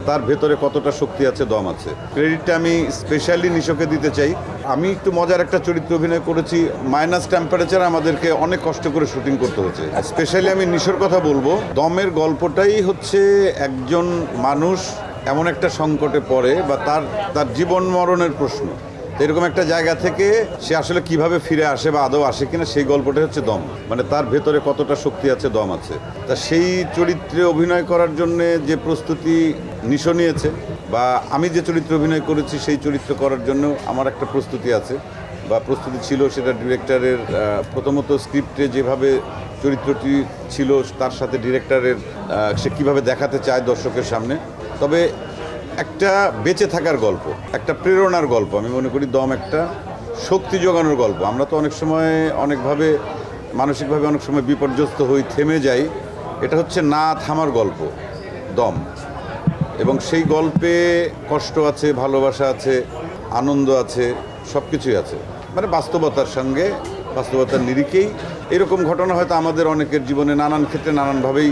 তার ভেতরে কতটা শক্তি আছে, দম আছে। ক্রেডিটটা আমি স্পেশালি নিশোকে দিতে চাই। আমি একটু মজার একটা চরিত্র অভিনয় করেছি, মাইনাস টেম্পারেচার আমাদেরকে অনেক কষ্ট করে শুটিং করতে হচ্ছে। স্পেশালি আমি নিশোর কথা বলবো। দমের গল্পটাই হচ্ছে একজন মানুষ এমন একটা সংকটে পড়ে বা তার জীবন মরণের প্রশ্ন, এরকম একটা জায়গা থেকে সে আসলে কিভাবে ফিরে আসে বা আদৌ আসে কিনা, সেই গল্পটাই হচ্ছে দম। মানে তার ভেতরে কতটা শক্তি আছে, দম আছে। তা সেই চরিত্রে অভিনয় করার জন্যে যে প্রস্তুতি নিশো নিয়েছে, বা আমি যে চরিত্রে অভিনয় করেছি সেই চরিত্র করার জন্য আমার একটা প্রস্তুতি আছে বা প্রস্তুতি ছিল। সেটা ডিরেক্টরের প্রথমত স্ক্রিপ্টে যেভাবে চরিত্রটি ছিল তার সাথে ডিরেক্টরের সে কীভাবে দেখাতে চায় দর্শকের সামনে। তবে একটা বেঁচে থাকার গল্প, একটা প্রেরণার গল্প। আমি মনে করি দম একটা শক্তি যোগানোর গল্প। আমরা তো অনেক সময় অনেকভাবে মানসিকভাবে অনেক সময় বিপর্যস্ত হই, থেমে যাই। এটা হচ্ছে না থামার গল্প দম, এবং সেই গল্পে কষ্ট আছে, ভালোবাসা আছে, আনন্দ আছে, সব কিছুই আছে। মানে বাস্তবতার সঙ্গে, বাস্তবতার নিরিখেই এরকম ঘটনা হয়তো আমাদের অনেকের জীবনে নানান ক্ষেত্রে নানানভাবেই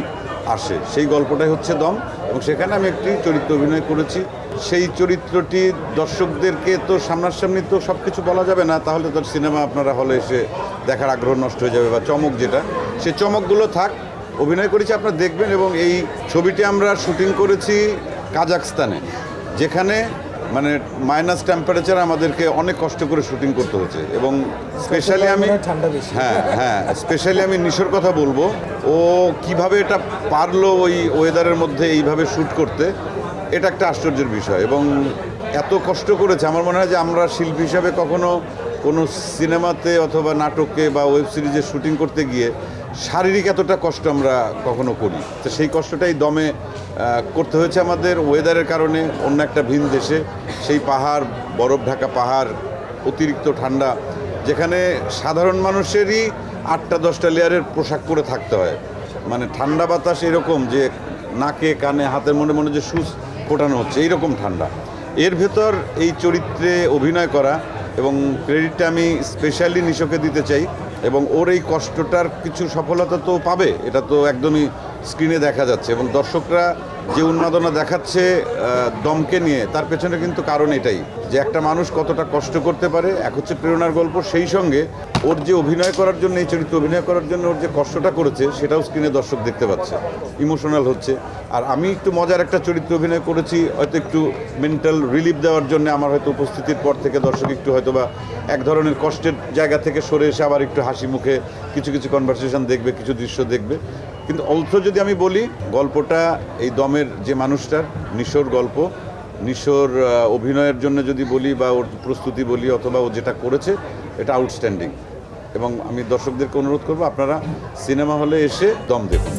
আসে। সেই গল্পটাই হচ্ছে দম, এবং সেখানে আমি একটি চরিত্র অভিনয় করেছি। সেই চরিত্রটি দর্শকদেরকে তো সামনাসামনি তো সব কিছু বলা যাবে না, তাহলে তো সিনেমা আপনারা হলে এসে দেখার আগ্রহ নষ্ট হয়ে যাবে, বা চমক যেটা, সেই চমকগুলো থাক। অভিনয় করেছি, আপনারা দেখবেন। এবং এই ছবিটি আমরা শুটিং করেছি কাজাখস্তানে, যেখানে মানে মাইনাস টেম্পারেচার আমাদেরকে অনেক কষ্ট করে শুটিং করতে হচ্ছে। এবং স্পেশালি আমি স্পেশালি আমি নিশোর কথা বলবো। ও কিভাবে এটা পারলো ওই ওয়েদারের মধ্যে এইভাবে শ্যুট করতে, এটা একটা আশ্চর্যের বিষয়। এবং এত কষ্ট করেছে, আমার মনে হয় যে আমরা শিল্পী হিসাবে কখনো কোনো সিনেমাতে অথবা নাটকে বা ওয়েব সিরিজে শুটিং করতে গিয়ে শারীরিক এতটা কষ্ট আমরা কখনো করি। তো সেই কষ্টটাই দমে করতে হয়েছে আমাদের ওয়েদারের কারণে। অন্য একটা ভিন দেশে, সেই পাহাড়, বরফ ঢাকা পাহাড়, অতিরিক্ত ঠান্ডা, যেখানে সাধারণ মানুষেরই 8-10টা লেয়ারের পোশাক পরে থাকতে হয়। মানে ঠান্ডা বাতাস এরকম যে নাকে কানে হাতের মনে মনে যে সুচ ফোটানো হচ্ছে, এইরকম ঠান্ডা। এর ভেতর এই চরিত্রে অভিনয় করা, এবং ক্রেডিটটা আমি স্পেশালি নিশোকে দিতে চাই। এবং ওর এই কষ্টটার কিছু সফলতা তো পাবে, এটা তো একদমই স্ক্রিনে দেখা যাচ্ছে। এবং দর্শকরা যে উন্মাদনা দেখাচ্ছে দমকে নিয়ে, তার পেছনে কিন্তু কারণ এটাই যে একটা মানুষ কতটা কষ্ট করতে পারে। এক হচ্ছে প্রেরণার গল্প, সেই সঙ্গে ওর যে অভিনয় করার জন্য, এই চরিত্রে অভিনয় করার জন্য ওর যে কষ্টটা করেছে, সেটাও স্ক্রিনে দর্শক দেখতে পাচ্ছে, ইমোশনাল হচ্ছে। আর আমি একটু মজার একটা চরিত্র অভিনয় করেছি, হয়তো একটু মেন্টাল রিলিফ দেওয়ার জন্য। আমার হয়তো উপস্থিতির পর থেকে দর্শক একটু হয়তো বা এক ধরনের কষ্টের জায়গা থেকে সরে এসে আবার একটু হাসি মুখে কিছু কিছু কনভারসেশন দেখবে, কিছু দৃশ্য দেখবে। কিন্তু অলসো যদি আমি বলি, গল্পটা এই দমের যে মানুষটার, নিশোর গল্প, নিশোর অভিনয়ের জন্য যদি বলি বা ওর প্রস্তুতি বলি অথবা ও যেটা করেছে, এটা আউটস্ট্যান্ডিং। এবং আমি দর্শকদেরকে অনুরোধ করবো, আপনারা সিনেমা হলে এসে দম দেখুন।